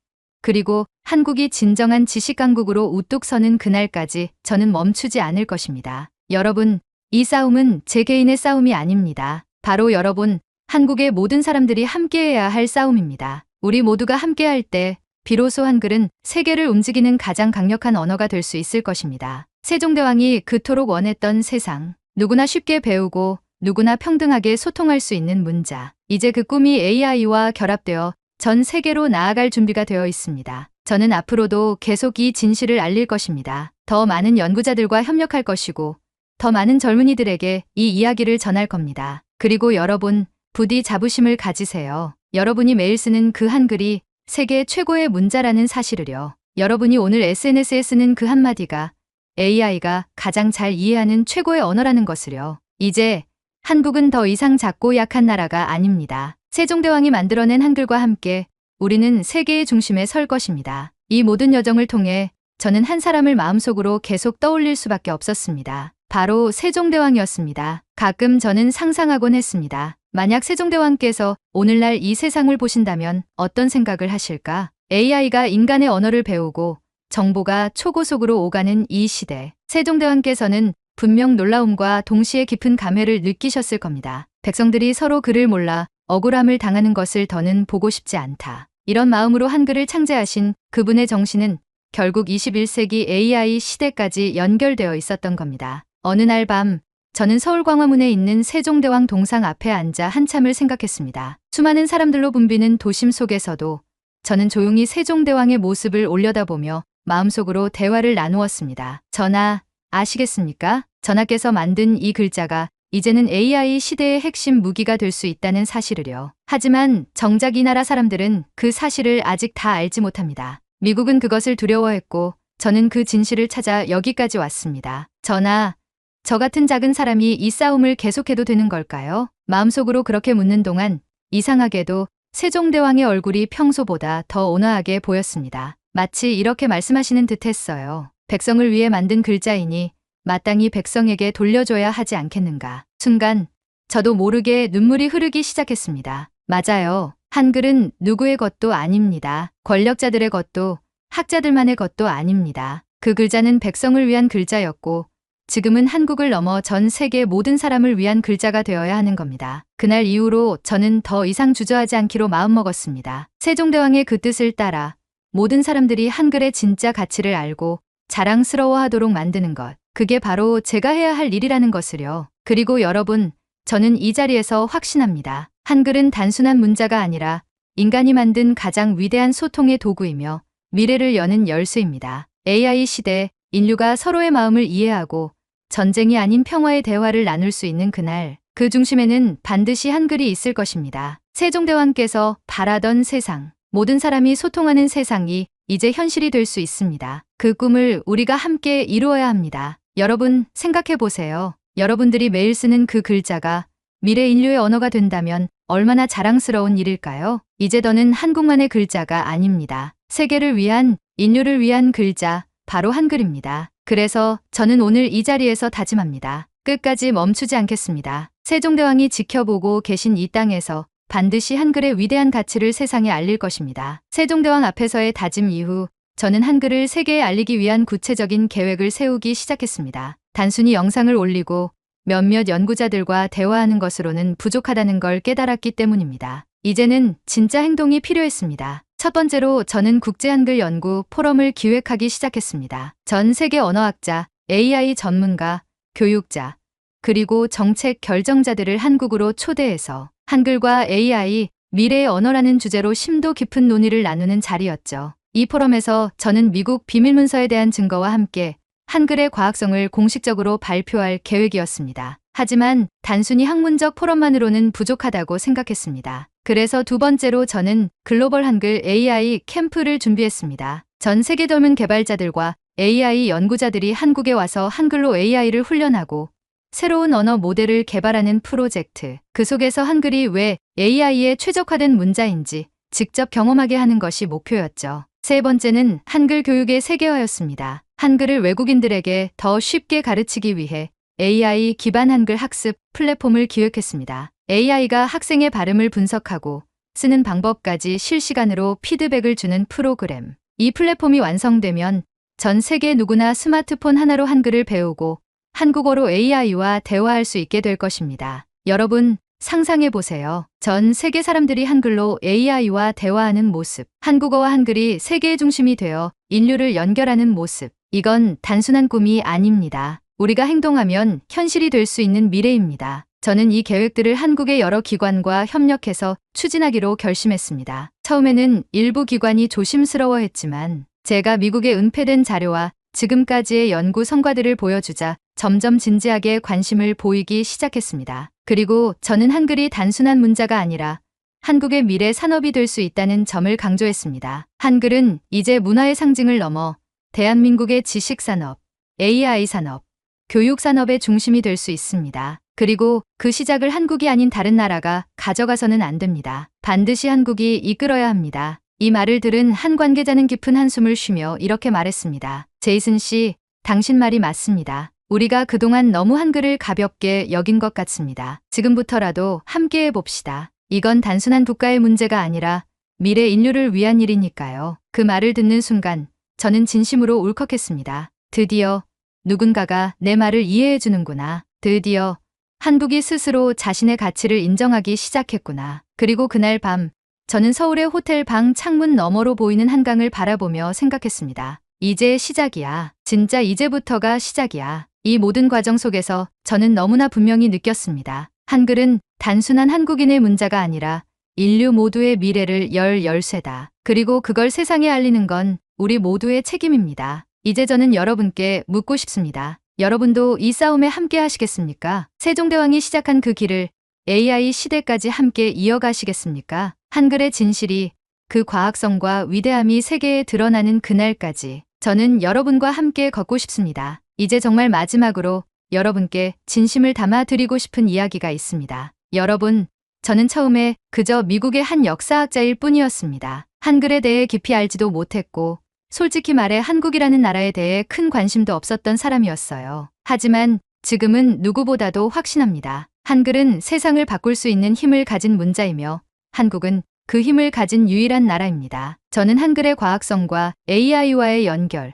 그리고 한국이 진정한 지식강국으로 우뚝 서는 그날까지 저는 멈추지 않을 것입니다. 여러분, 이 싸움은 제 개인의 싸움이 아닙니다. 바로 여러분, 한국의 모든 사람들이 함께해야 할 싸움입니다. 우리 모두가 함께할 때 비로소 한글은 세계를 움직이는 가장 강력한 언어가 될 수 있을 것입니다. 세종대왕이 그토록 원했던 세상, 누구나 쉽게 배우고 누구나 평등하게 소통할 수 있는 문자. 이제 그 꿈이 AI와 결합되어 전 세계로 나아갈 준비가 되어 있습니다. 저는 앞으로도 계속 이 진실을 알릴 것입니다. 더 많은 연구자들과 협력할 것이고 더 많은 젊은이들에게 이 이야기를 전할 겁니다. 그리고 여러분, 부디 자부심을 가지세요. 여러분이 매일 쓰는 그 한글이 세계 최고의 문자라는 사실을요. 여러분이 오늘 SNS에 쓰는 그 한마디가 AI가 가장 잘 이해하는 최고의 언어라는 것을요. 이제 한국은 더 이상 작고 약한 나라가 아닙니다. 세종대왕이 만들어낸 한글과 함께 우리는 세계의 중심에 설 것입니다. 이 모든 여정을 통해 저는 한 사람을 마음속으로 계속 떠올릴 수밖에 없었습니다. 바로 세종대왕이었습니다. 가끔 저는 상상하곤 했습니다. 만약 세종대왕께서 오늘날 이 세상을 보신다면 어떤 생각을 하실까? AI가 인간의 언어를 배우고 정보가 초고속으로 오가는 이 시대. 세종대왕께서는 분명 놀라움과 동시에 깊은 감회를 느끼셨을 겁니다. 백성들이 서로 글을 몰라 억울함을 당하는 것을 더는 보고 싶지 않다. 이런 마음으로 한글을 창제하신 그분의 정신은 결국 21세기 AI 시대까지 연결되어 있었던 겁니다. 어느 날 밤, 저는 서울 광화문에 있는 세종대왕 동상 앞에 앉아 한참을 생각했습니다. 수많은 사람들로 붐비는 도심 속에서도 저는 조용히 세종대왕의 모습을 올려다보며 마음속으로 대화를 나누었습니다. 전하, 아시겠습니까? 전하께서 만든 이 글자가 이제는 AI 시대의 핵심 무기가 될 수 있다는 사실을요. 하지만 정작 이 나라 사람들은 그 사실을 아직 다 알지 못합니다. 미국은 그것을 두려워했고 저는 그 진실을 찾아 여기까지 왔습니다. 전하, 저 같은 작은 사람이 이 싸움을 계속해도 되는 걸까요? 마음속으로 그렇게 묻는 동안 이상하게도 세종대왕의 얼굴이 평소보다 더 온화하게 보였습니다. 마치 이렇게 말씀하시는 듯 했어요. 백성을 위해 만든 글자이니 마땅히 백성에게 돌려줘야 하지 않겠는가. 순간 저도 모르게 눈물이 흐르기 시작했습니다. 맞아요. 한글은 누구의 것도 아닙니다. 권력자들의 것도 학자들만의 것도 아닙니다. 그 글자는 백성을 위한 글자였고 지금은 한국을 넘어 전 세계 모든 사람을 위한 글자가 되어야 하는 겁니다. 그날 이후로 저는 더 이상 주저하지 않기로 마음먹었습니다. 세종대왕의 그 뜻을 따라 모든 사람들이 한글의 진짜 가치를 알고 자랑스러워하도록 만드는 것. 그게 바로 제가 해야 할 일이라는 것을요. 그리고 여러분, 저는 이 자리에서 확신합니다. 한글은 단순한 문자가 아니라 인간이 만든 가장 위대한 소통의 도구이며 미래를 여는 열쇠입니다. AI 시대, 인류가 서로의 마음을 이해하고 전쟁이 아닌 평화의 대화를 나눌 수 있는 그날, 그 중심에는 반드시 한글이 있을 것입니다. 세종대왕께서 바라던 세상, 모든 사람이 소통하는 세상이 이제 현실이 될 수 있습니다. 그 꿈을 우리가 함께 이루어야 합니다. 여러분, 생각해 보세요. 여러분들이 매일 쓰는 그 글자가 미래 인류의 언어가 된다면 얼마나 자랑스러운 일일까요? 이제 더는 한국만의 글자가 아닙니다. 세계를 위한, 인류를 위한 글자, 바로 한글입니다. 그래서 저는 오늘 이 자리에서 다짐합니다. 끝까지 멈추지 않겠습니다. 세종대왕이 지켜보고 계신 이 땅에서 반드시 한글의 위대한 가치를 세상에 알릴 것입니다. 세종대왕 앞에서의 다짐 이후 저는 한글을 세계에 알리기 위한 구체적인 계획을 세우기 시작했습니다. 단순히 영상을 올리고 몇몇 연구자들과 대화하는 것으로는 부족하다는 걸 깨달았기 때문입니다. 이제는 진짜 행동이 필요했습니다. 첫 번째로 저는 국제한글연구 포럼을 기획하기 시작했습니다. 전 세계 언어학자, AI 전문가, 교육자, 그리고 정책 결정자들을 한국으로 초대해서 한글과 AI, 미래의 언어라는 주제로 심도 깊은 논의를 나누는 자리였죠. 이 포럼에서 저는 미국 비밀문서에 대한 증거와 함께 한글의 과학성을 공식적으로 발표할 계획이었습니다. 하지만 단순히 학문적 포럼만으로는 부족하다고 생각했습니다. 그래서 두 번째로 저는 글로벌 한글 AI 캠프를 준비했습니다. 전 세계 젊은 개발자들과 AI 연구자들이 한국에 와서 한글로 AI를 훈련하고 새로운 언어 모델을 개발하는 프로젝트. 그 속에서 한글이 왜 AI에 최적화된 문자인지 직접 경험하게 하는 것이 목표였죠. 세 번째는 한글 교육의 세계화였습니다. 한글을 외국인들에게 더 쉽게 가르치기 위해 AI 기반 한글 학습 플랫폼을 기획했습니다. AI가 학생의 발음을 분석하고 쓰는 방법까지 실시간으로 피드백을 주는 프로그램. 이 플랫폼이 완성되면 전 세계 누구나 스마트폰 하나로 한글을 배우고 한국어로 AI와 대화할 수 있게 될 것입니다. 여러분, 상상해 보세요. 전 세계 사람들이 한글로 AI와 대화하는 모습. 한국어와 한글이 세계의 중심이 되어 인류를 연결하는 모습. 이건 단순한 꿈이 아닙니다. 우리가 행동하면 현실이 될 수 있는 미래입니다. 저는 이 계획들을 한국의 여러 기관과 협력해서 추진하기로 결심했습니다. 처음에는 일부 기관이 조심스러워했지만 제가 미국의 은폐된 자료와 지금까지의 연구 성과들을 보여주자 점점 진지하게 관심을 보이기 시작했습니다. 그리고 저는 한글이 단순한 문자가 아니라 한국의 미래 산업이 될 수 있다는 점을 강조했습니다. 한글은 이제 문화의 상징을 넘어 대한민국의 지식산업, AI 산업, 교육산업의 중심이 될 수 있습니다. 그리고 그 시작을 한국이 아닌 다른 나라가 가져가서는 안 됩니다. 반드시 한국이 이끌어야 합니다. 이 말을 들은 한 관계자는 깊은 한숨을 쉬며 이렇게 말했습니다. 제이슨 씨, 당신 말이 맞습니다. 우리가 그동안 너무 한글을 가볍게 여긴 것 같습니다. 지금부터라도 함께 해봅시다. 이건 단순한 국가의 문제가 아니라 미래 인류를 위한 일이니까요. 그 말을 듣는 순간 저는 진심으로 울컥했습니다. 드디어 누군가가 내 말을 이해해 주는구나. 드디어 한국이 스스로 자신의 가치를 인정하기 시작했구나. 그리고 그날 밤 저는 서울의 호텔 방 창문 너머로 보이는 한강을 바라보며 생각했습니다. 이제 시작이야. 진짜 이제부터가 시작이야. 이 모든 과정 속에서 저는 너무나 분명히 느꼈습니다. 한글은 단순한 한국인의 문자가 아니라 인류 모두의 미래를 열 열쇠다. 그리고 그걸 세상에 알리는 건 우리 모두의 책임입니다. 이제 저는 여러분께 묻고 싶습니다. 여러분도 이 싸움에 함께 하시겠습니까? 세종대왕이 시작한 그 길을 AI 시대까지 함께 이어가시겠습니까? 한글의 진실이, 그 과학성과 위대함이 세계에 드러나는 그날까지 저는 여러분과 함께 걷고 싶습니다. 이제 정말 마지막으로 여러분께 진심을 담아 드리고 싶은 이야기가 있습니다. 여러분, 저는 처음에 그저 미국의 한 역사학자일 뿐이었습니다. 한글에 대해 깊이 알지도 못했고 솔직히 말해 한국이라는 나라에 대해 큰 관심도 없었던 사람이었어요. 하지만 지금은 누구보다도 확신합니다. 한글은 세상을 바꿀 수 있는 힘을 가진 문자이며 한국은 그 힘을 가진 유일한 나라입니다. 저는 한글의 과학성과 AI와의 연결,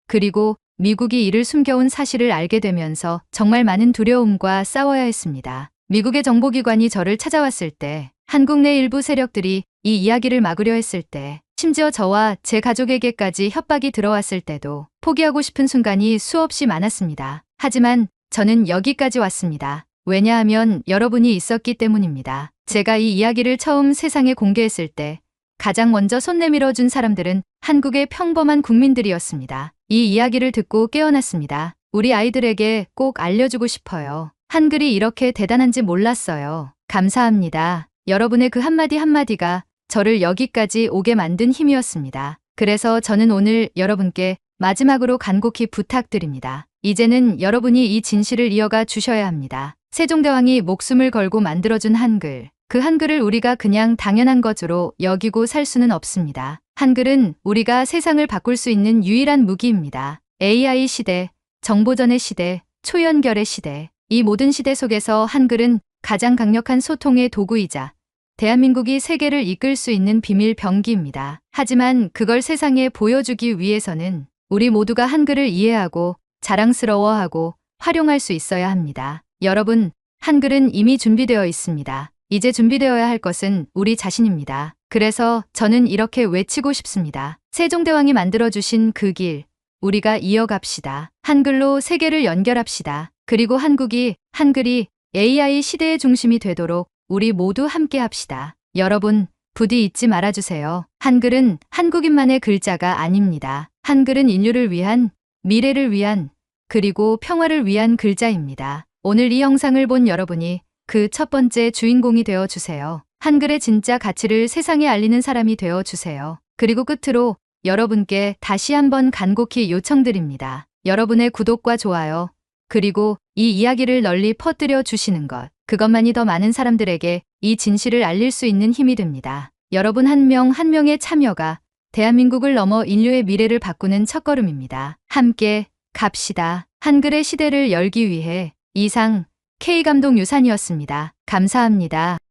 그리고 미국이 이를 숨겨온 사실을 알게 되면서 정말 많은 두려움과 싸워야 했습니다. 미국의 정보기관이 저를 찾아왔을 때, 한국 내 일부 세력들이 이 이야기를 막으려 했을 때, 심지어 저와 제 가족에게까지 협박이 들어왔을 때도 포기하고 싶은 순간이 수없이 많았습니다. 하지만 저는 여기까지 왔습니다. 왜냐하면 여러분이 있었기 때문입니다. 제가 이 이야기를 처음 세상에 공개했을 때 가장 먼저 손 내밀어 준 사람들은 한국의 평범한 국민들이었습니다. 이 이야기를 듣고 깨어났습니다. 우리 아이들에게 꼭 알려주고 싶어요. 한글이 이렇게 대단한지 몰랐어요. 감사합니다. 여러분의 그 한마디 한마디가 저를 여기까지 오게 만든 힘이었습니다. 그래서 저는 오늘 여러분께 마지막으로 간곡히 부탁드립니다. 이제는 여러분이 이 진실을 이어가 주셔야 합니다. 세종대왕이 목숨을 걸고 만들어준 한글, 그 한글을 우리가 그냥 당연한 것으로 여기고 살 수는 없습니다. 한글은 우리가 세상을 바꿀 수 있는 유일한 무기입니다. AI 시대, 정보전의 시대, 초연결의 시대, 이 모든 시대 속에서 한글은 가장 강력한 소통의 도구이자 대한민국이 세계를 이끌 수 있는 비밀 병기입니다. 하지만 그걸 세상에 보여주기 위해서는 우리 모두가 한글을 이해하고 자랑스러워하고 활용할 수 있어야 합니다. 여러분, 한글은 이미 준비되어 있습니다. 이제 준비되어야 할 것은 우리 자신입니다. 그래서 저는 이렇게 외치고 싶습니다. 세종대왕이 만들어주신 그 길, 우리가 이어갑시다. 한글로 세계를 연결합시다. 그리고 한글이 AI 시대의 중심이 되도록 우리 모두 함께 합시다. 여러분, 부디 잊지 말아주세요. 한글은 한국인만의 글자가 아닙니다. 한글은 인류를 위한, 미래를 위한, 그리고 평화를 위한 글자입니다. 오늘 이 영상을 본 여러분이 그 첫 번째 주인공이 되어 주세요. 한글의 진짜 가치를 세상에 알리는 사람이 되어 주세요. 그리고 끝으로 여러분께 다시 한번 간곡히 요청드립니다. 여러분의 구독과 좋아요, 그리고 이 이야기를 널리 퍼뜨려 주시는 것, 그것만이 더 많은 사람들에게 이 진실을 알릴 수 있는 힘이 됩니다. 여러분 한 명 한 명의 참여가 대한민국을 넘어 인류의 미래를 바꾸는 첫걸음입니다. 함께 갑시다. 한글의 시대를 열기 위해 이상 K감독 유산이었습니다. 감사합니다.